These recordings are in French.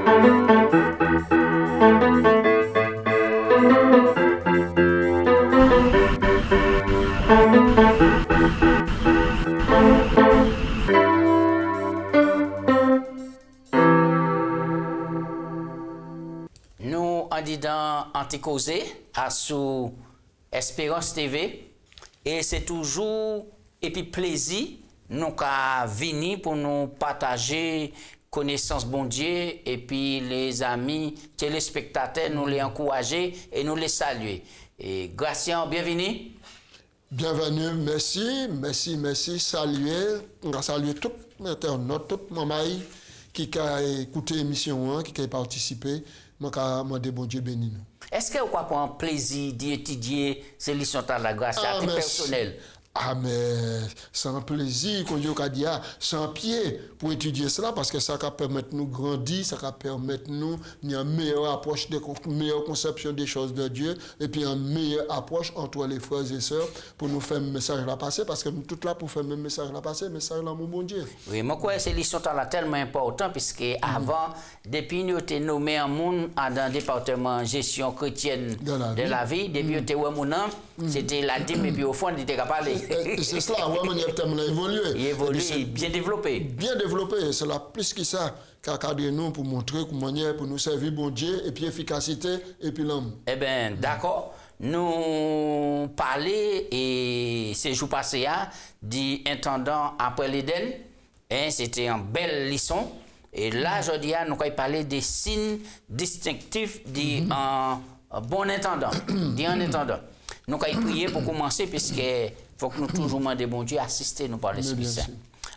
Nous, en disant Anticausé, à sous Espérance TV, et c'est toujours, et puis plaisir, nous qu'à venir pour nous partager connaissance bon Dieu, et puis les amis téléspectateurs, nous les encourager et nous les saluer. Et Gratien, bienvenue. Bienvenue, merci, saluer, on va saluer tout l'internaute, tout le monde qui a écouté l'émission, qui a participé. Moi, je bon Dieu béni nous. Est-ce que vous avez un plaisir d'étudier ces leçons de la grâce à titre personnel? Ah, mais c'est un plaisir qu'on dit sans pied pour étudier cela parce que ça va permettre de nous grandir, ça va permettre de nous une meilleure approche, une meilleure conception des choses de Dieu et puis une meilleure approche entre les frères et sœurs pour nous faire un message la passer parce que nous tous là pour faire le message la passer, message là mon bon Dieu. Oui, moi quoi ces leçons là tellement important puisque avant depuis nous étions nommé en monde dans le département gestion chrétienne de la vie, depuis nous étions mon nom, c'était la dîme et puis au fond il était capable de c'est cela, ouais, on a évolué. Il évolue, bien développé. Bien développé, c'est là plus que ça qu'a cadré nous pour montrer comment manière pour nous servir bon Dieu et puis efficacité et puis l'homme. Eh bien, d'accord. Nous parler et ces jours passés d'intendant après l'Éden. Hein, c'était une belle leçon. Et là, je dis, nous allons parler des signes distinctifs d'un bon intendant. D'un intendant. Nous allons prier pour commencer puisque faut que nous toujours demander bon Dieu assister nous par l'Esprit Saint.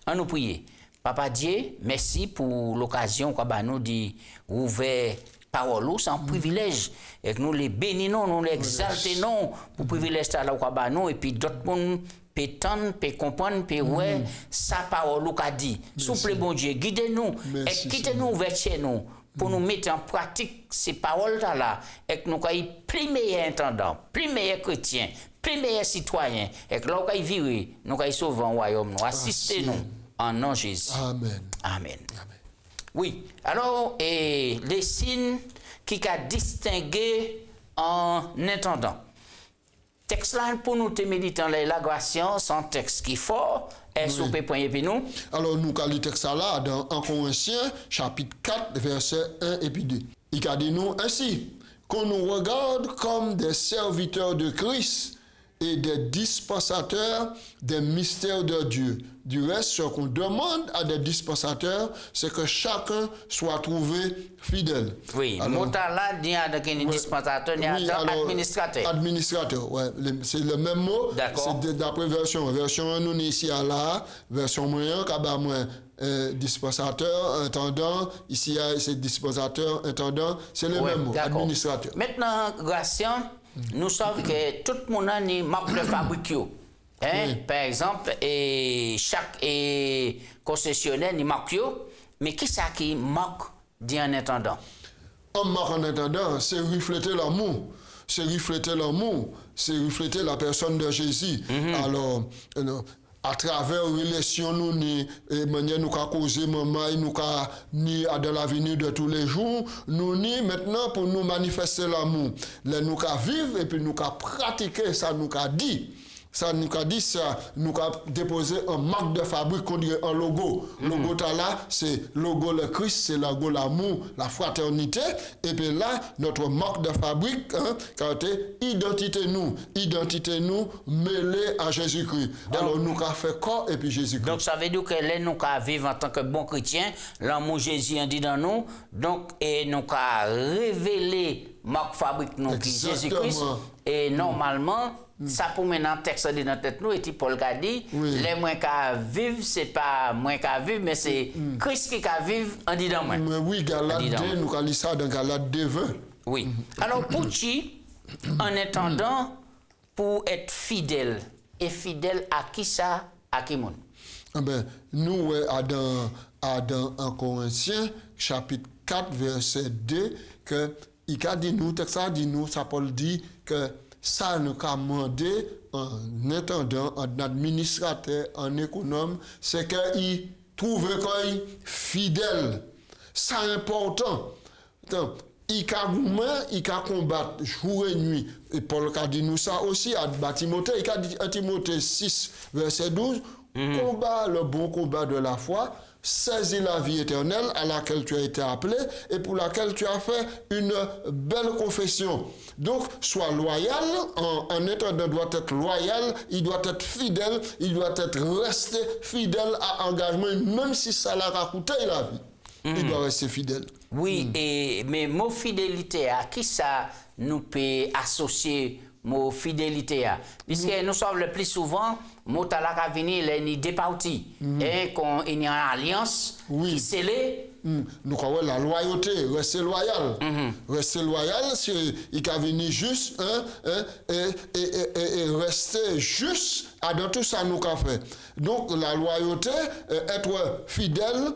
On nous prier. Papa Dieu, merci pour l'occasion qu'on nous dit ouvert parole, c'est un privilège et que nous les bénissons, nous les exaltons pour privilège là qu'on nous et puis d'autres monde peut entendre, peut comprendre, peut ouais sa parole qu'a dit. Souple bon Dieu, guidez-nous et quittez-nous vers chez nous pour nous mettre en pratique ces paroles-là et que nous soyons plus meilleurs intendants, plus meilleurs chrétiens, plus meilleurs citoyens et que là, nous vivons, nous soyons sauvés au royaume, nous assistez-nous en nom de Jésus. Amen. Amen. Oui, alors, les signes qui a distingué en intendant. Texte là pour nous te méditer la grâce, c'est un texte qui est fort. Est-ce que vous pouvez pour nous? Alors, nous avons le texte là dans 1 Corinthiens, chapitre 4, verset 1 et puis 2. Il a dit nous ainsi, qu'on nous regarde comme des serviteurs de Christ et des dispensateurs des mystères de Dieu. Du reste, ce qu'on demande à des dispensateurs, c'est que chacun soit trouvé fidèle. Oui, le mot là, il y a des dispensateurs, il y a des administrateurs. Administrateur, oui, c'est le même mot. D'accord. C'est d'après version. Version 1, nous ici à là, version moyen, dispensateur, intendant, ici c'est dispensateur, intendant, c'est le même mot, administrateur. Maintenant, Gratien, nous savons que tout le monde a une marque de fabrique. Hein? Par exemple, chaque concessionnaire a une marque, mais qui est-ce qui marque d'un intendant? Un marque en intendant, c'est refléter l'amour. C'est refléter l'amour, c'est refléter la personne de Jésus. Alors, à travers la relation, nous, manière nous causer, maman, nous ni dans l'avenir de tous les jours, nous ni maintenant pour nous manifester l'amour. Nous vivre et puis nous pratiquer ça, nous dit. Ça nous a dit ça, nous a déposé un marque de fabrique qu'on dirait un logo. Logo là, c'est logo le Christ, c'est logo l'amour, la fraternité. Et puis là, notre marque de fabrique, quand identité nous mêlée à Jésus-Christ. Alors nous avons fait corps et puis Jésus-Christ. Donc ça veut dire que là, nous avons vivre en tant que bon chrétien, l'amour Jésus en dit dans nous, donc et nous avons révélé marque fabrique nous qui Jésus-Christ. Et normalement, ça pour maintenant texte dans notre tête nous et Paul a dit les moins qu'à vivre c'est pas moins qu'à vivre mais c'est Christ qui qu'à vivre en dit dans moi. Oui, Galate 2 nous avons ça dans Galate 2 20. Oui. Alors pour qui en attendant pour être fidèle et fidèle à qui ça à qui monde? Nous dans 1 Corinthiens chapitre 4 verset 2 que il a dit nous texte ça dit nous ça Paul dit que ça nous a demandé en intendant, en administrateur, en économe, c'est qu'il trouve qu'il fidèle. ça important. Il a combattre jour et nuit. Et Paul a dit nous ça aussi à Timothée. Il a dit à Timothée 6, verset 12, combat le bon combat de la foi, saisis la vie éternelle à laquelle tu as été appelé et pour laquelle tu as fait une belle confession. Donc, sois loyal, en étant doit être loyal, il doit être fidèle, il doit être resté fidèle à engagement, même si ça l'a coûté la vie. Il doit rester fidèle. Oui, mais mot fidélité, à qui ça nous peut associer mot fidélité à? Puisque nous sommes le plus souvent, mot talaka vini, il y a des parties, et qu'on y a une alliance qui scellée. Nous croyons la loyauté, rester loyal. Rester loyal, il a venu juste et rester juste dans tout ça nous qu'a fait. Donc la loyauté, être fidèle,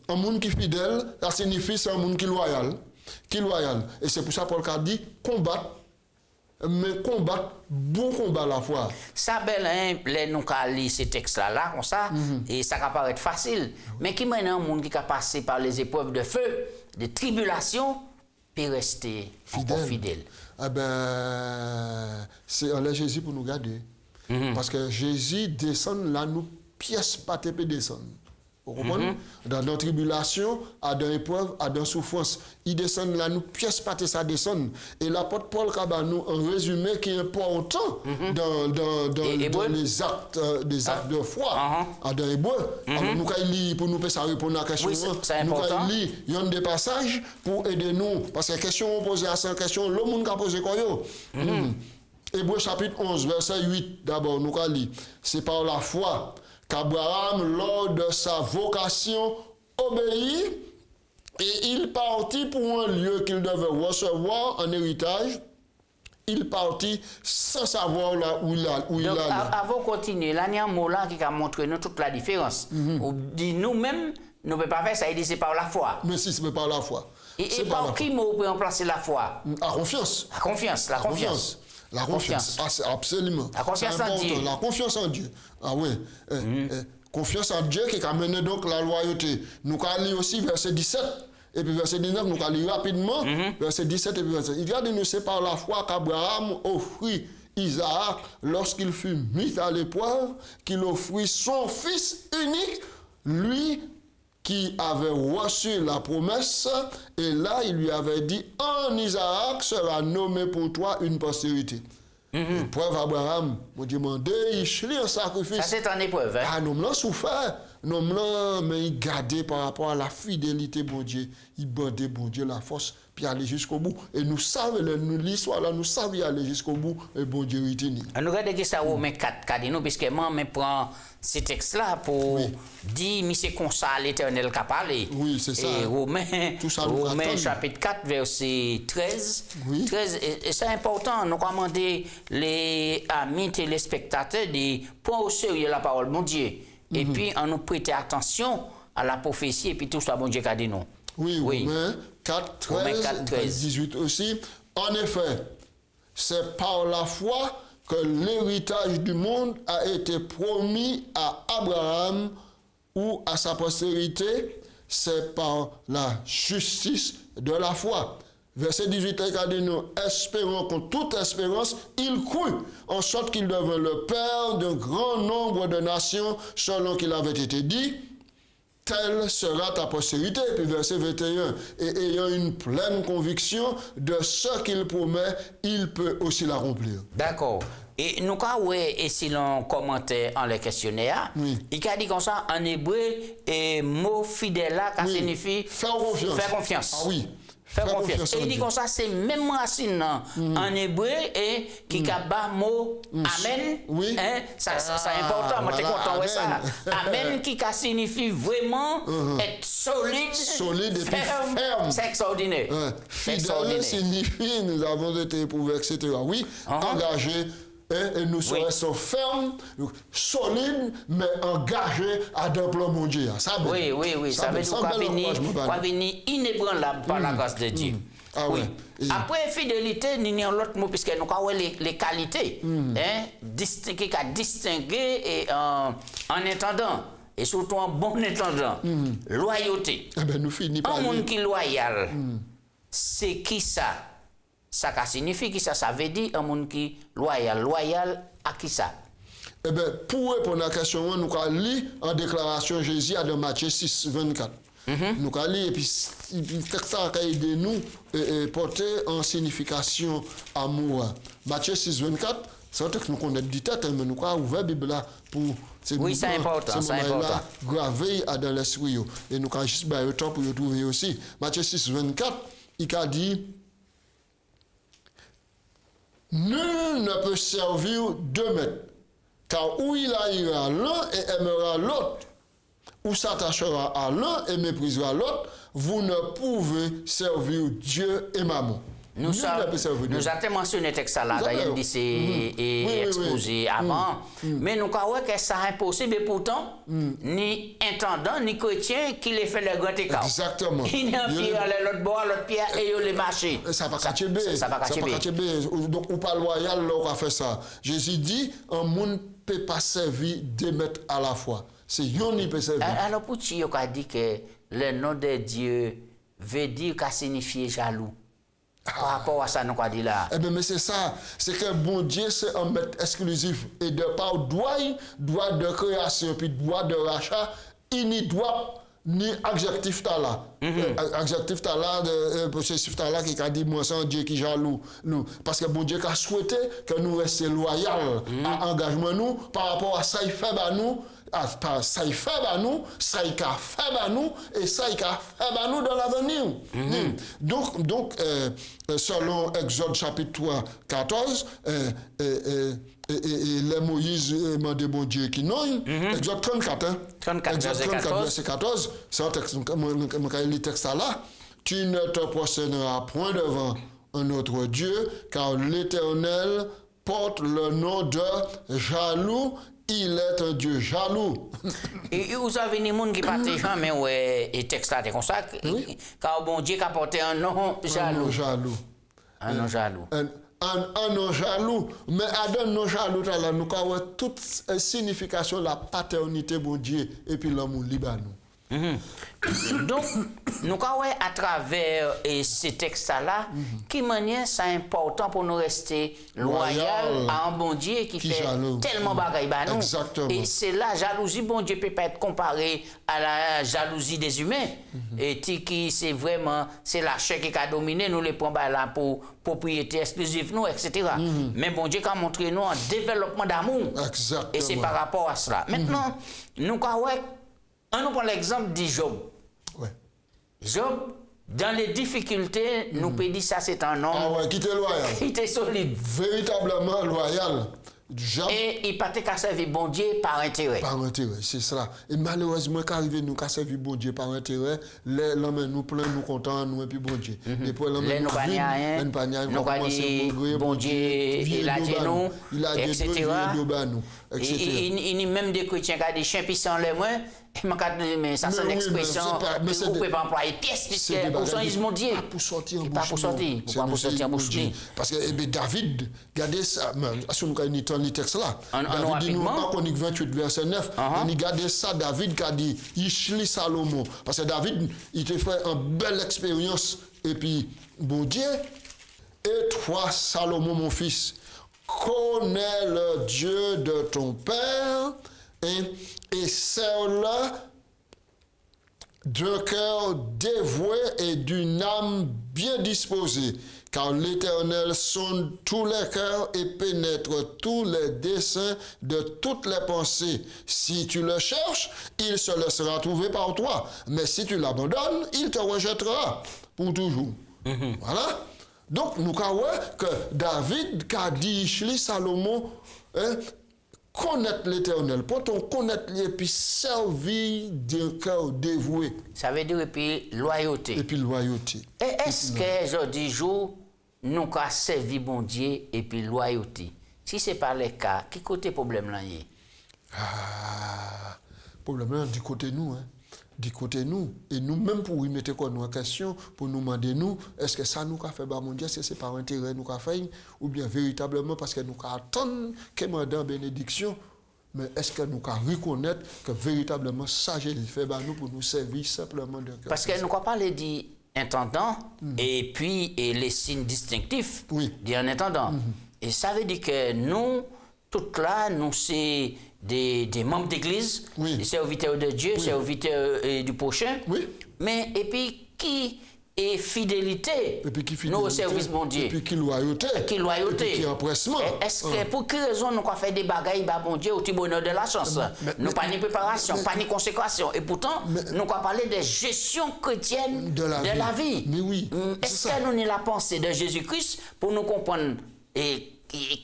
un monde qui est fidèle, ça signifie c'est un monde qui est loyal. Et c'est pour ça Paul a dit combattre, mais combattre, bon combat à la fois. Ça, les nous lire ces textes-là, comme ça, et ça va paraître facile. Mais qui mène un monde qui a passé par les épreuves de feu, de tribulation, puis rester fidèle. Eh ben, c'est en Jésus pour nous garder. Parce que Jésus descend là, nous pièces pas TP descendre. Vous comprenez? Dans nos tribulations, à dans l'épreuve, à dans souffrance, il descend là, nous pièces pas ça descend. Et l'apôtre Paul a nous un résumé qui est important dans les actes, des actes de foi, dans l'hébreu. Alors nous allons lire pour nous répondre à la question. Oui, c'est important. Nous allons lire il y a des passages pour aider nous. Parce que la question posée à cette question, le monde a posé quoi? Hébreu chapitre 11, verset 8, d'abord, nous allons lire. C'est par la foi qu'Abraham, lors de sa vocation, obéit et il partit pour un lieu qu'il devait recevoir en héritage. Il partit sans savoir là où il allait. Avant de continuer, là, il y a un mot là qui a montré nous toute la différence. On dit nous-mêmes, nous ne pouvons pas faire ça, il dit c'est par la foi. Mais si, c'est par la foi. Et par qui mot peut remplacer la foi? La confiance. La confiance. La confiance. Absolument. La confiance en Dieu. La confiance en Dieu. Ah oui. Confiance en Dieu qui amène donc la loyauté. Nous allons lire aussi verset 17 et puis verset 19, nous allons lire rapidement. Verset 17 et puis verset 19. Il a dit nous c'est par la foi qu'Abraham offrit Isaac lorsqu'il fut mis à l'épreuve, qu'il offrit son fils unique, lui qui avait reçu la promesse, et là il lui avait dit, en Isaac sera nommé pour toi une postérité. Épreuve Abraham, mon Dieu demandé, il chlie un sacrifice. Ça c'est en épreuve. Hein? Ah, nous l'avons souffert. Nous l'avons, mais il gardait par rapport à la fidélité, bon Dieu. Il bandait, bon Dieu, la force, puis aller jusqu'au bout. Et nous savons, l'histoire là, nous savons aller jusqu'au bout, et bon Dieu, il tenait. Nous regardons ça au Romains 4, nous, puisque moi, je prends ces textes-là pour dire, mais c'est comme ça l'Éternel qui a parlé. Oui, c'est ça. Et Romains chapitre 4, verset 13. Oui. 13 et c'est important, nous commander les amis téléspectateurs de prendre au sérieux la parole, mon Dieu. Et puis, on nous prêter attention à la prophétie et puis tout ça, bon Dieu, qu'a dit nous. Oui, Romains 4, 13, 18 aussi. En effet, c'est par la foi que l'héritage du monde a été promis à Abraham ou à sa postérité. C'est par la justice de la foi. Verset 18, il a dit nous, espérons qu'en toute espérance, il crut, en sorte qu'il devint le père d'un grand nombre de nations, selon qu'il avait été dit, telle sera ta postérité. Puis verset 21, et ayant une pleine conviction de ce qu'il promet, il peut aussi l'accomplir. D'accord. Et nous, quand et si l'on commentait en le questionnaire, il a dit comme ça en hébreu, et mot fidèle là, ça signifie faire confiance. Faire confiance. Ah oui. Faire confiance. Et il dit comme ça, c'est même racine en hébreu et qui a mot amen. Oui. Hein? Ça c'est important, moi je suis content de ça. Amen qui signifie vraiment être solide. Solide et ferme. C'est extraordinaire. Fidèle signifie nous avons été éprouvés, etc. Oui, engagé. Et nous serons fermes, solides, mais engagés à d'un plan mondial. Oui. Ça veut dire qu'on venir inébranlable par la grâce de Dieu. Oui. Après fidélité, nous avons l'autre mot, puisque nous avons les qualités qui a distingué et en attendant. et surtout en bon intendant, loyauté. Eh ben, nous finissons par Un monde qui est loyal, c'est qui ça? Ça signifie qui ça? Ça veut dire un monde qui est loyal. Loyal à qui ça? Eh bien, pour répondre à la question, nous allons lire en déclaration Jésus dans Matthieu 6, 24. Nous allons lire et puis ça va aider nous porter en signification amour. Matthieu 6, 24, c'est un texte que nous connaissons du tête, mais nous allons ouvrir la Bible là pour. Oui, c'est important, c'est important. Graver dans l'esprit. Et nous allons juste le temps pour le trouver aussi. Matthieu 6, 24, il a dit. Nul ne peut servir deux maîtres, car ou il haïra l'un et aimera l'autre, ou s'attachera à l'un et méprisera l'autre, vous ne pouvez servir Dieu et Mammon. Nous avons mentionné le texte là, d'ailleurs, c'est exposé avant, mais nous avons vu que c'est impossible, et pourtant, ni intendant, ni chrétien qui les fait le grand écart. Exactement. Il y a un pied à l'autre bord, l'autre pied, et il les marche. Ça va cacher. Ça va cacher. Donc, ou pas loyal, là, on a fait ça. Jésus dit, un monde ne peut pas servir deux maîtres à la fois. C'est yon qui peut servir. Alors, pour qui on a dit que le nom de Dieu veut dire qu'à signifier jaloux? Par rapport à ça, nous avons dit là. Eh bien, mais c'est ça. C'est que bon Dieu, c'est un maître exclusif. Et de par droit de création, puis droit de rachat, il n'y doit ni adjectif là. Adjectif là, possessif là, qui a dit, moi, c'est un Dieu qui jaloux. Nous. Parce que bon Dieu a souhaité que nous restions loyaux à l'engagement nous, par rapport à ça, il fait nous. Ça il fait nous, ça il fait nous, et ça il fait nous dans l'avenir. Donc selon Exode chapitre 3, 14, les Moïse demandé bon Dieu qui non, Exode 34, hein? 34, verset 14, c'est un texte, le texte là, tu ne te prosterneras point devant un autre Dieu, car l'Éternel porte le nom de jaloux. Il est un Dieu jaloux. Et vous avez des gens qui partent jamais, ouais, et texte là, c'est comme ça, car bon Dieu a porté un nom jaloux. Un nom jaloux. Un nom jaloux. Mais à un nom jaloux, nous avons toute signification de la paternité, bon Dieu, et puis l'amour libre à nous. Donc, nous avons à travers ces textes-là, qui manière c'est important pour nous rester loyal à un bon Dieu qui fait tellement bagaille à nous. Exactement. Et c'est la jalousie, bon Dieu, peut pas être comparé à la jalousie des humains. Et qui c'est vraiment, c'est la chair qui a dominé, nous les prenons là pour propriété exclusive, nous, etc. Mais bon Dieu a montré nous un développement d'amour. Exactement. Et c'est par rapport à cela. Maintenant, nous avons on prend l'exemple de Job. Ouais. Job, dans les difficultés, nous peut dire ça c'est un homme qui était loyal. Qui était solide. Véritablement loyal. Job. Et il partait qu'à servir bon Dieu par intérêt. Par intérêt, c'est cela. Et malheureusement, quand arrive nous qu'à servir bon Dieu par intérêt, l'homme nous plein, nous contents, nous et puis bon Dieu. Et puis l'homme nous pas rien, nous pas dit bon Dieu, il a dit nous, etc. Il y a même des chrétiens qui ont des chiens puissants les moins. Mais ça c'est l'expression, vous ne pouvez pas employer pièce, puisque pour ça ils m'ont dit. Pas pour sortir en bouche. Pas pour sortir. Pas pour sortir en bouche. Parce que David, regardez ça, si nous avons le texte là, David dit nous, en Chronique 28, verset 9, on y regarde ça, David qui a dit, Ishli Salomon. Parce que David, il te fait une belle expérience, et puis, bon Dieu, et toi, Salomon, mon fils, connais le Dieu de ton père, et sers-le d'un cœur dévoué et d'une âme bien disposée, car l'Éternel sonde tous les cœurs et pénètre tous les desseins de toutes les pensées. Si tu le cherches, il se laissera trouver par toi, mais si tu l'abandonnes, il te rejettera pour toujours. Voilà. Donc, nous avons que David, qu'a dit Salomon, connaître l'Éternel, pour on connaître et puis servir d'un cœur dévoué. Ça veut dire et puis loyauté. Et puis loyauté. Et est-ce que aujourd'hui jour nous avons servi bon Dieu et puis loyauté? Si ce n'est pas le cas, qui côté problème là y est? Problème là du côté nous, hein. Du côté nous, et nous-mêmes pour y mettre quoi nous en question, pour nous demander nous, est-ce que ça nous a fait mon Dieu, c'est par intérêt nous a fait, ou bien véritablement parce que nous attendons que nous dans bénédiction, mais est-ce que nous pouvons reconnaître que véritablement ça, Jésus fait nous pour nous servir simplement de cœur? Parce que nous ne pas les dire intendant et puis les signes distinctifs d'un intendant. Et ça veut dire que nous, toutes là, nous c'est des membres d'église, des serviteurs de Dieu, serviteurs du prochain. Mais et puis qui est fidélité, nous au service bon Dieu. Et puis qui loyauté. Et puis qui empressement. Est-ce que pour quelle raison nous avons fait des bagailles, bon Dieu, au bonheur de la chance? Nous pas ni préparation, pas ni consécration. Et pourtant, nous avons parlé de gestion chrétienne de la vie. Mais oui. Est-ce que nous avons la pensée de Jésus-Christ pour nous comprendre et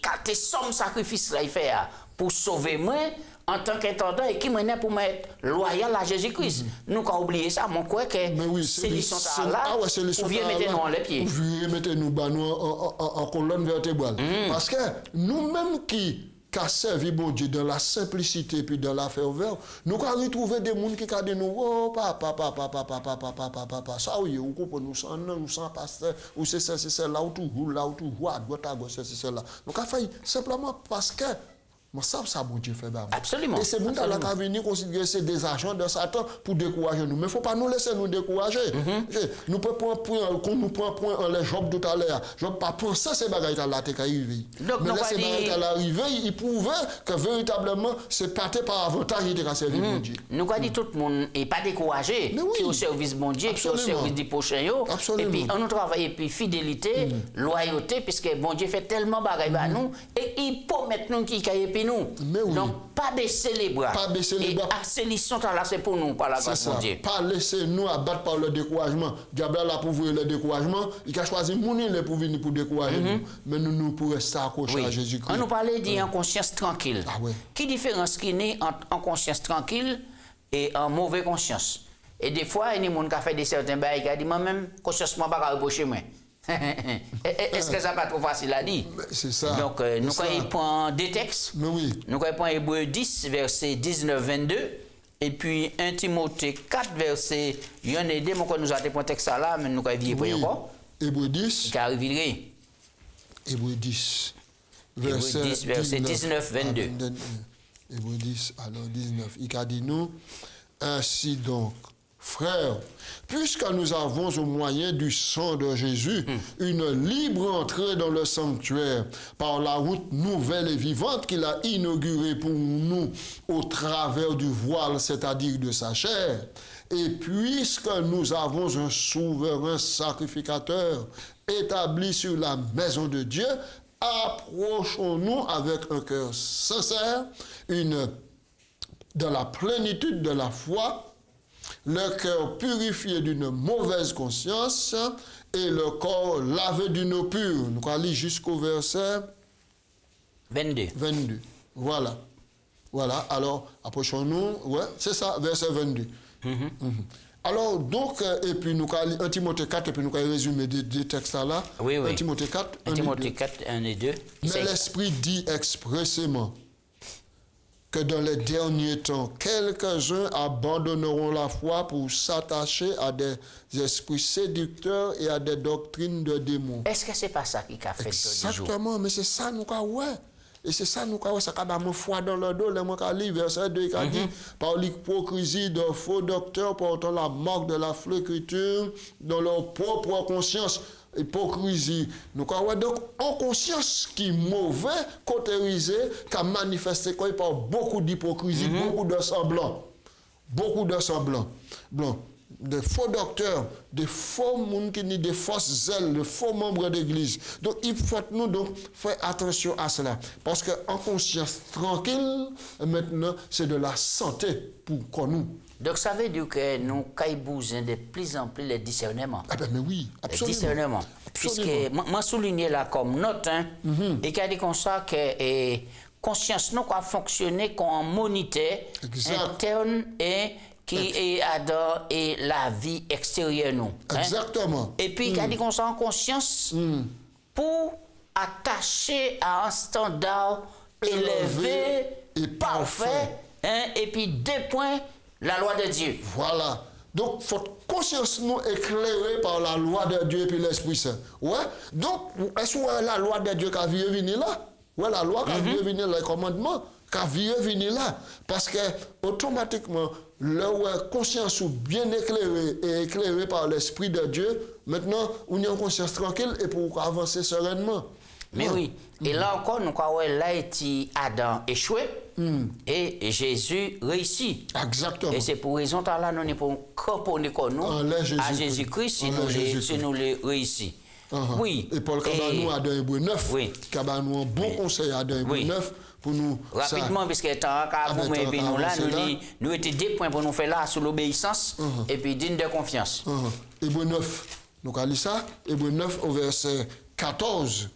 quand somme sacrifice là il fait pour sauver moi en tant qu'intendant et qui mène pour mettre loyal à Jésus-Christ. Nous avons oublié ça, mon quoi que c'est les sont là pour venir mettre nous en les pieds. Pour venir mettre nous en colonne vertébrale. Parce que nous-mêmes qui servi bon Dieu dans la simplicité puis dans la ferveur, nous avons retrouvé des gens qui ont dit nous, oh papa, ça oui, vous comprenez, nous sommes pasteur, ou c'est ça, là où tout roule, là où tout roule, à droite, à gauche, c'est là. Donc, on fait simplement parce que moi, ça, bon Dieu fait bien. Absolument. Et c'est bon dans la cabinet considérer que c'est des agents de Satan pour décourager nous. Mais il ne faut pas nous laisser nous décourager. Nous pouvons prendre point en les Job tout à l'heure. Job pas penser ces bagages à la tête arriver. Mais là, ces bagages à l'arrivée, il prouvait que véritablement, c'est parti par avantage de la service bon Dieu. Nous avons dit tout le monde n'est pas découragé, qui est au service bon Dieu, qui est au service du prochain. Et puis, on nous travaille, et puis fidélité, loyauté, puisque bon Dieu fait tellement de bagages à nous, et il peut mettre nous qui caille puis nous. Donc, pas baisser les bras. Pas baisser les bras. Et ces sont là, c'est pour nous, par la grâce de Dieu. Pas laisser nous abattre par le découragement. Diable là pour voir le découragement. Il a choisi Mounir pour venir pour décourager nous. Mais nous pour rester accrochés à Jésus-Christ. On nous parlait d'une conscience tranquille. Quelle différence qui est entre conscience tranquille et en mauvaise conscience? Et des fois, il y a des gens qui ont fait des certains bails qui ont dit, moi-même, conscience, moi, pas reprocher moi. Est-ce que ça n'est pas trop facile à dire? C'est ça. Donc, nous prenons des textes. Nous prenons Hébreux 10, verset 19-22. Et puis 1 Timothée 4, verset 1 et 2. Nous avons un texte là, mais nous avons vu encore. Hébreux 10. Qui arriverait. Hébreux 10. Verset 19-22. Hébreux 10, alors 19. Il a dit nous, ainsi donc, frères, puisque nous avons au moyen du sang de Jésus une libre entrée dans le sanctuaire par la route nouvelle et vivante qu'il a inaugurée pour nous au travers du voile, c'est-à-dire de sa chair, et puisque nous avons un souverain sacrificateur établi sur la maison de Dieu, approchons-nous avec un cœur sincère, dans la plénitude de la foi, le cœur purifié d'une mauvaise conscience et le corps lavé d'une eau pure. Nous allons lire jusqu'au verset 22. Voilà. Voilà. Alors, approchons-nous. Ouais, c'est ça, verset 22. Alors, donc, et puis nous allons lire 1 Timothée 4, et puis nous allons résumer des textes là. 1 Timothée 4, 1 Timothée 4, 1 et 2. Mais l'Esprit dit expressément que dans les derniers temps, quelques-uns abandonneront la foi pour s'attacher à des esprits séducteurs et à des doctrines de démons. Est-ce que c'est pas ça qui a fait exactement, mais c'est ça nous ouais. Et c'est ça nous ça a mis foi dans le dos, les mots qu'a verset 2 qui a dit par l'hypocrisie de faux docteurs portant la marque de la flécriture dans leur propre conscience. Hypocrisie. Donc, en conscience qui est mauvais, cautérisé, qui a manifesté par beaucoup d'hypocrisie, beaucoup de semblants. Beaucoup de semblants. Blanc. Des faux docteurs, des faux monde qui ni des fausses ailes, des faux membres d'église. Donc, il faut nous donc faire attention à cela. Parce qu'en conscience tranquille, maintenant, c'est de la santé pour nous. Donc, ça veut dire que nous caillons de plus en plus les discernements. Ah ben mais oui, absolument. Les discernements. Puisque, moi souligné là comme note, et qui a dit comme ça que conscience nous a fonctionné comme un moniteur interne et qui est dans la vie extérieure nous. Exactement. Et puis, qui a dit comme ça en conscience pour attacher à un standard élevé et parfait. Et puis, 2 points. La loi de Dieu. Voilà. Donc, votre conscience nous éclairée par la loi de Dieu et puis l'Esprit Saint. Ouais. Donc, est-ce que la loi de Dieu qui a venir là? Ouais, la loi qui a venir, les commandements, qu'a venir là. Parce que automatiquement, leur conscience bien éclairée et éclairée par l'Esprit de Dieu, maintenant, on a une conscience tranquille et pour avancer sereinement. Mais oui. Et là encore, nous croyons là, Adam échoué et Jésus réussit. Exactement. Et c'est pour raison là, nous ne pouvons cramponner à Jésus-Christ si nous le réussi. Oui. Et Paul Cabanou a d'un Hébreu 9. Oui. Cabanou un bon conseil à d'un Hébreu 9 pour nous. Rapidement, parce que nous là, nous étions 2 points pour nous faire là sur l'obéissance et puis digne de confiance. Hébreu 9. Donc, à lire ça, Hébreu 9 au verset 14.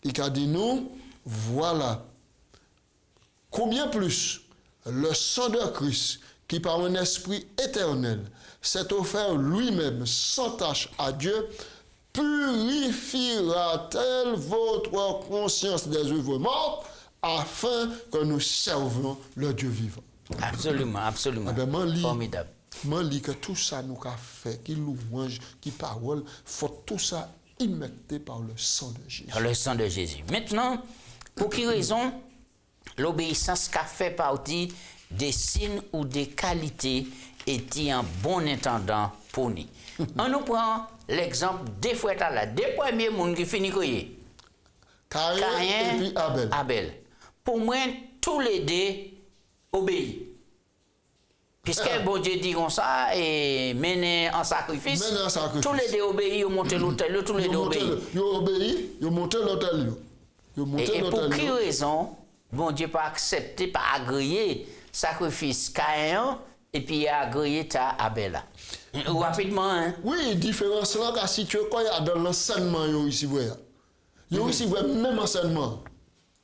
Il a dit nous, voilà, combien plus le sang de Christ, qui par un esprit éternel s'est offert lui-même sans tache à Dieu, purifiera-t-elle votre conscience des œuvres mortes, afin que nous servions le Dieu vivant? Absolument, absolument. Formidable. Je lis que tout ça nous a fait, qui louange, qui parole, faut tout ça immergé par le sang de Jésus. Le sang de Jésus. Maintenant, pour quelle raison l'obéissance qu'a fait partie des signes ou des qualités est un bon intendant pour nous? On nous prend l'exemple des frères là, des premiers monde qui finissent crier. Caïn et puis Abel. Pour moi, tous les deux obéissent. Puisque bon Dieu dit comme ça, et mener en sacrifice, tous les deux obéissent, ils ont monté l'autel, tous les deux obéissent. Ils ont obéi, ils ont monté l'autel. Et pour quelle raison, bon Dieu pas accepté, pas agréé sacrifice Caïn, et puis agréé ta Abel. Rapidement, hein? Oui, différence là, car si tu es quoi, il y a dans l'enseignement, ici, il y a ici, même enseignement.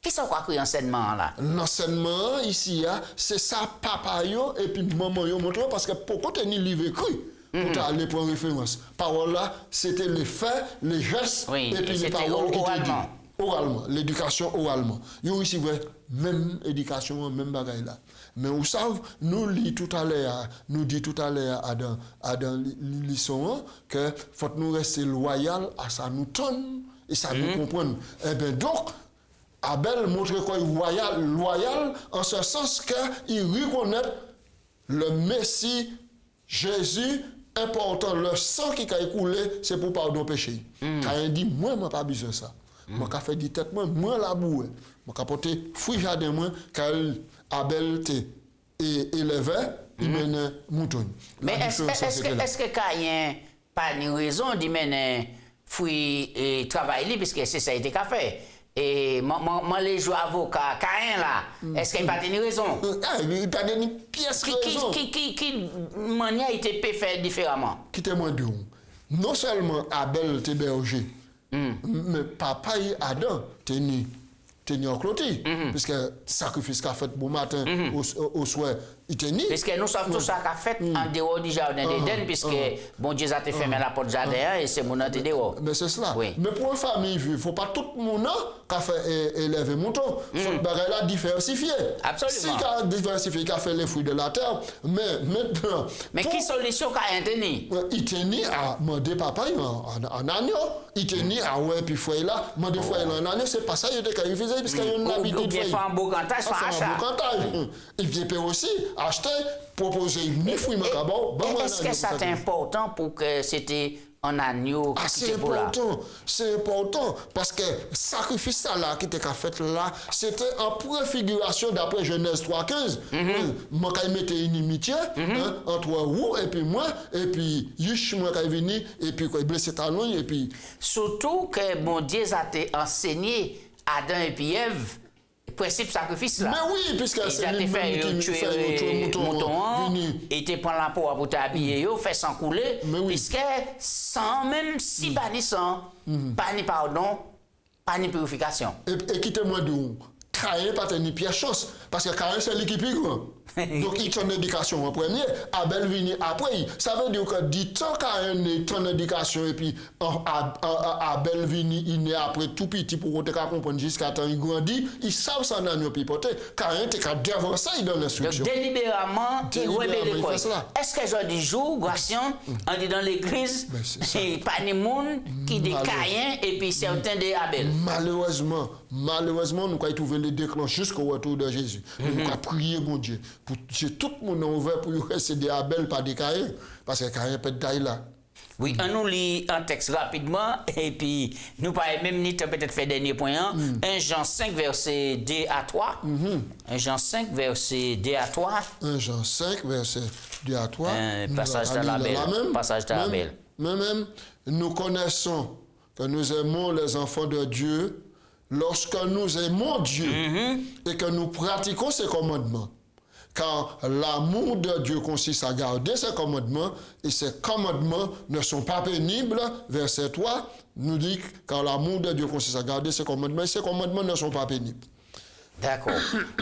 Qui sont quoi enseignement là? L'enseignement ici, c'est ça, papa yo, et puis maman yo montre, parce que pourquoi tu as livre écrit pour aller pour référence? Parole là, c'était les faits, les gestes, et puis les paroles qui te disent. Oralement, l'éducation oralement. Yo ici, même éducation, même bagaille là. Mais vous savez, nous dit tout à l'heure à dans leçon que faut nous rester loyal à ça nous tonne et ça nous comprendre. Eh bien donc, Abel montre quoi loyal en ce sens qu'il reconnaît le Messie Jésus important, le sang qui a écoulé, c'est pour pardon péché. Quand il dit moi je pas besoin de ça. Moi ka fait dit tête moi la boue. Moi ka porter fruit jardin moi quand Abel te élevé, il mène mouton. Mais est-ce que Caïn pas une raison de mener fruit et travail puisque c'est ça été qu'a fait? Et moi les joueurs avocats Caïn là, est-ce qu'il n'a pas une raison? Il n'a pas une pièce raison. Qui manière a été fait différemment? Qui témoigne de nous? Non seulement Abel était berger, mais papa et Adam tenu en clôture, puisque sacrifice qu'a fait bon matin au soir, il tenait. Puisque nous savons tout ça qu'a fait en dehors du jardin d'Éden, puisque bon Dieu a fermé la porte du jardin et c'est mon âge dehors. Mais c'est cela. Oui. Mais pour une famille, il ne faut pas tout le monde qui a fait élever mouton. Il faut la diversifier. Absolument. Si qu'a diversifié, qui a fait les fruits de la terre, mais maintenant. Mais qui solution qu'a tenu? Il tenait à demander papa en agneau. Il tenait à ouais, puis foyer là, demander foyer là en agneau, c'est pas ça, il était qu'il faisait, parce qu'il y a une habitude. Ou bien faire un beau cantage, faire achat. Il peut aussi acheter, proposer une fruit macabon. Est-ce que c'est important pour que c'était un agneau qui était pour là? C'est important, parce que le sacrifice là qui était fait là, c'était en préfiguration d'après Genèse 3:15. Moi, quand il mettait une inimitié entre vous et puis moi, et puis Yush, moi, quand il venait, et puis il blessait talon, et puis. Surtout que mon Dieu a enseigné Adam et puis Ève. Principe sacrifice là. Mais oui, puisque c'est lui qui tuer mouton, et te prend la peau pour t'habiller, fait sans couler, puisque sans même si pas ni sang, pas ni pardon, pas ni purification. Et qui témoigne de vous? Caïn pas ni pire chance, parce que Caïn c'est lui qui plus grand. Donc il ton éducation en premier, Abel vient après. Ça veut dire que du temps Caïn est ton éducation et puis Abel vient il est après tout petit pour qu'on te comprendre jusqu'à temps il grandit, ils savent ça dans nos pipoter. Caïn t'es qu'à devant ça il donne l'instruction. Donc délibérément il rebelle quoi. Est-ce que je dis jour Gration on dit dans l'église pas ni monde qui dit Caïn et puis certains de Abel. Malheureusement nous quand trouver les déclenche jusqu'au retour de Jésus. Nous avons prié, mon Dieu, pour que tout le monde ouvert pour rester Abel, pas des Caïn, parce que Caïn peut être là. Oui, on nous lit un texte rapidement et puis nous parlons même ni peut-être fait dernier point. 1 Jean 5, verset 2 à 3. 1 Jean 5, verset 2 à 3. 1 Jean 5, verset 2 à 3. Passage de la belle. Passage de la belle. Même, nous connaissons que nous aimons les enfants de Dieu lorsque nous aimons Dieu et que nous pratiquons ses commandements. Car l'amour de Dieu consiste à garder ses commandements et ses commandements ne sont pas pénibles. Verset 3 nous dit car l'amour de Dieu consiste à garder ses commandements et ses commandements ne sont pas pénibles. D'accord.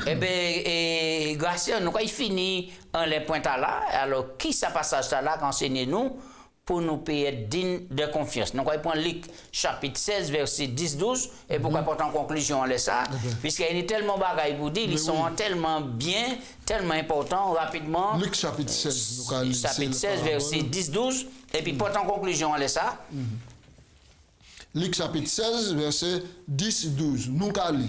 Eh bien, grâce à nous, quand il finit en les points là, alors qui ça passage là qu'enseignez-nous pour nous payer digne de confiance. Donc, on prend Luc chapitre 16, verset 10-12, et pourquoi porter en conclusion, on laisse ça, puisqu'il y a tellement de bagailles pour dire, ils sont tellement bien, tellement importants, rapidement. Luc chapitre 16, chapitre 16, verset 10-12, et puis porter en conclusion, on laisse ça. Luc chapitre 16, verset 10-12, nous allons.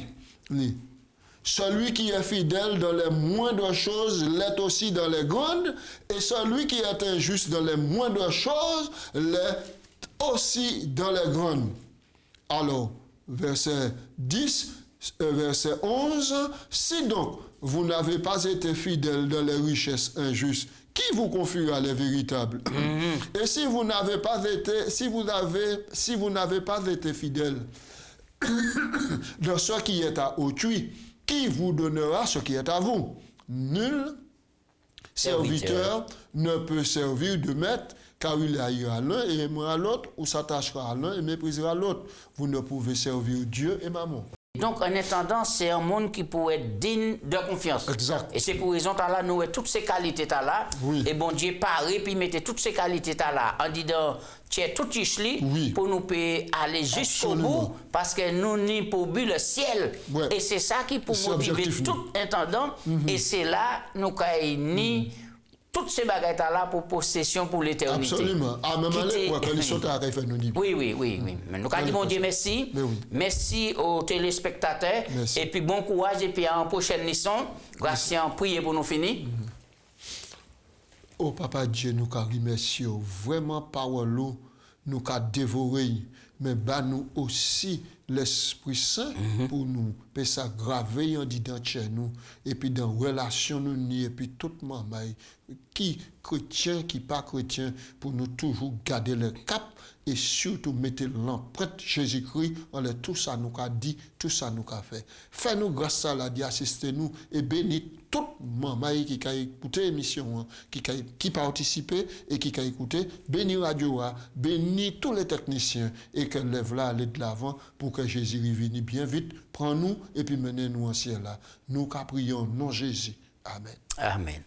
Celui qui est fidèle dans les moindres choses l'est aussi dans les grandes, et celui qui est injuste dans les moindres choses l'est aussi dans les grandes. Alors, verset 10, verset 11, si donc vous n'avez pas été fidèle dans les richesses injustes, qui vous confiera les véritables? Et si vous n'avez pas été, si vous n'avez pas été fidèle dans ce qui est à autrui, qui vous donnera ce qui est à vous? Nul serviteur ne peut servir de maître, car il haïra l'un et aimera l'autre, ou s'attachera à l'un et méprisera l'autre. Vous ne pouvez servir Dieu et mammon. Donc, en attendant, c'est un monde qui pourrait être digne de confiance. Exact. Et c'est pour raison que nous avons toutes ces qualités là. Oui. Et bon Dieu paré puis mettez toutes ces qualités là en disant tiens tout ici pour nous aller jusqu'au bout parce que nous ni pour but le ciel. Ouais. Et c'est ça qui pour motiver tout intendant. Et c'est là nous ni toutes ces bagages là pour possession pour l'éternité. Absolument. Ah, même quand ils sont à nous dit. Oui. Mais nous disons, mon Dieu, merci. Merci aux téléspectateurs. Merci. Et puis bon courage. Et puis à une prochaine leçon. Grâce à prier pour nous finir. Oh, Papa Dieu, nous remercions vraiment parole nous dévorer. Mais bah nous aussi l'Esprit Saint pour nous peut ça graver en dedans chez nous et puis dans relation nous ni et puis tout maman qui chrétien qui pas chrétien pour nous toujours garder le cap et surtout mettre l'empreinte Jésus-Christ en tout ça nous a dit tout ça nous a fait. Fais-nous grâce à la assister nous et bénis tout maman qui a écouté l'émission qui participé et qui a écouté bénis radio bénis tous les techniciens et que lève là aller de l'avant pour que Jésus revienne bien vite prends-nous et puis menez-nous en ciel là nous prions non Jésus amen Amen.